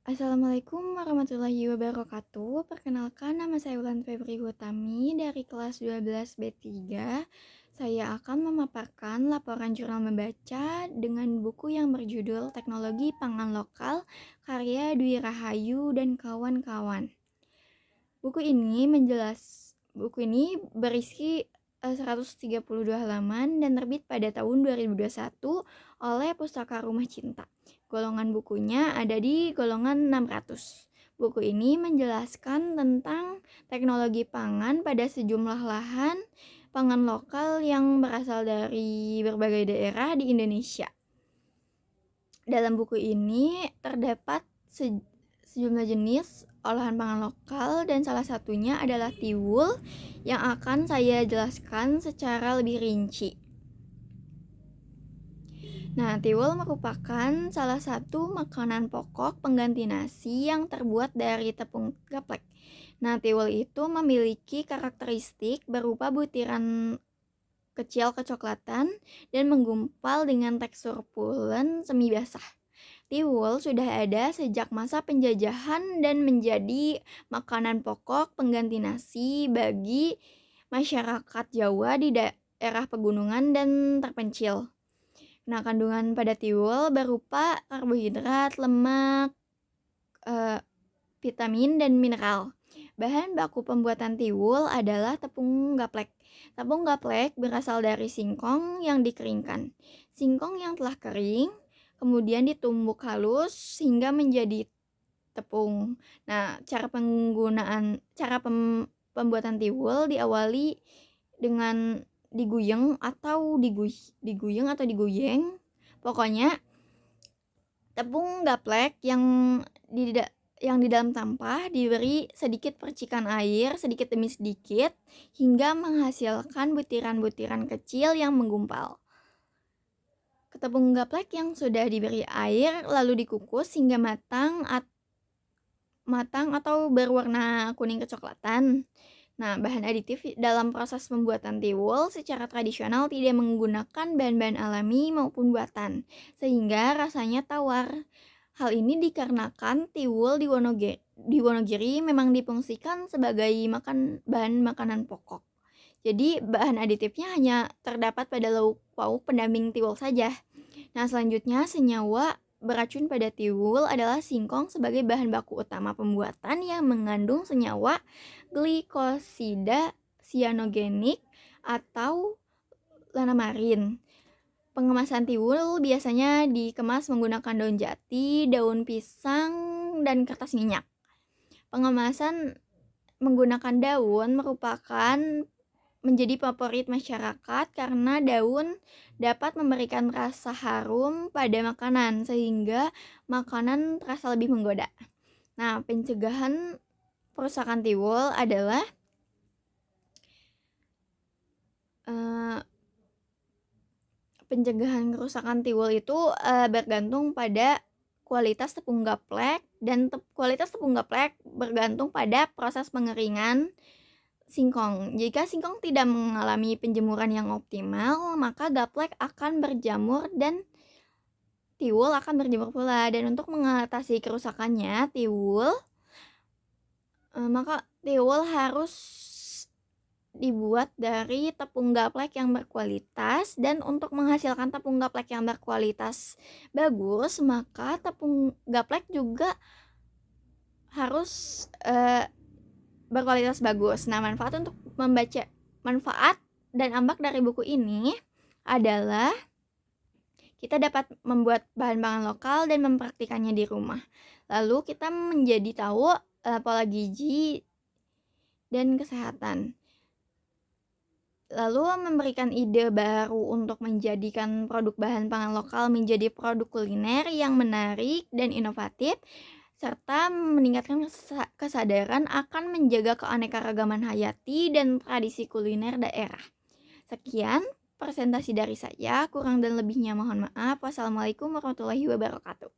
Assalamualaikum warahmatullahi wabarakatuh. Perkenalkan, nama saya Wulan Febri Hutami dari kelas 12 B3. Saya akan memaparkan laporan jurnal membaca dengan buku yang berjudul Teknologi Pangan Lokal karya Dwi Rahayu dan kawan-kawan. Buku ini berisi 132 halaman dan terbit pada tahun 2021 oleh Pustaka Rumah Cinta. Golongan bukunya ada di golongan 600. Buku ini menjelaskan tentang teknologi pangan pada sejumlah lahan pangan lokal yang berasal dari berbagai daerah di Indonesia. Dalam buku ini terdapat sejumlah jenis olahan pangan lokal dan salah satunya adalah tiwul yang akan saya jelaskan secara lebih rinci. Nah, tiwul merupakan salah satu makanan pokok pengganti nasi yang terbuat dari tepung gaplek. Nah, tiwul itu memiliki karakteristik berupa butiran kecil kecoklatan dan menggumpal dengan tekstur pulen semi basah. Tiwul sudah ada sejak masa penjajahan dan menjadi makanan pokok pengganti nasi bagi masyarakat Jawa di daerah pegunungan dan terpencil. Nah, kandungan pada tiwul berupa karbohidrat, lemak, vitamin, dan mineral. Bahan baku pembuatan tiwul adalah tepung gaplek. Tepung gaplek berasal dari singkong yang dikeringkan. Singkong yang telah kering kemudian ditumbuk halus hingga menjadi tepung. Nah, pembuatan tiwul diawali dengan diguyeng atau diguyeng. Pokoknya tepung gaplek yang di dalam tampah diberi sedikit percikan air sedikit demi sedikit hingga menghasilkan butiran-butiran kecil yang menggumpal. Tepung gaplek yang sudah diberi air lalu dikukus hingga matang atau berwarna kuning kecoklatan. Nah, bahan aditif dalam proses pembuatan tiwul secara tradisional tidak menggunakan bahan-bahan alami maupun buatan, sehingga rasanya tawar. Hal ini dikarenakan tiwul di Wonogiri memang difungsikan sebagai bahan makanan pokok. Jadi, bahan aditifnya hanya terdapat pada lauk pauk pendamping tiwul saja. Nah, selanjutnya senyawa beracun pada tiwul adalah singkong sebagai bahan baku utama pembuatan yang mengandung senyawa glikosida sianogenik atau lanamarin. Pengemasan tiwul biasanya dikemas menggunakan daun jati, daun pisang, dan kertas minyak. Pengemasan menggunakan daun merupakan menjadi favorit masyarakat karena daun dapat memberikan rasa harum pada makanan sehingga makanan terasa lebih menggoda. Nah, pencegahan perusakan tiwul adalah pencegahan kerusakan tiwul itu bergantung pada kualitas tepung gaplek dan kualitas tepung gaplek bergantung pada proses pengeringan singkong. Jika singkong tidak mengalami penjemuran yang optimal, maka gaplek akan berjamur dan tiwul akan berjamur pula. Dan untuk mengatasi kerusakannya maka tiwul harus dibuat dari tepung gaplek yang berkualitas, dan untuk menghasilkan tepung gaplek yang berkualitas bagus, maka tepung gaplek juga harus berkualitas bagus. Nah, manfaat dan ambak dari buku ini adalah kita dapat membuat bahan pangan lokal dan mempraktikannya di rumah. Lalu kita menjadi tahu pola gizi dan kesehatan. Lalu memberikan ide baru untuk menjadikan produk bahan pangan lokal menjadi produk kuliner yang menarik dan inovatif, serta meningkatkan kesadaran akan menjaga keanekaragaman hayati dan tradisi kuliner daerah. Sekian presentasi dari saya, kurang dan lebihnya mohon maaf. Wassalamualaikum warahmatullahi wabarakatuh.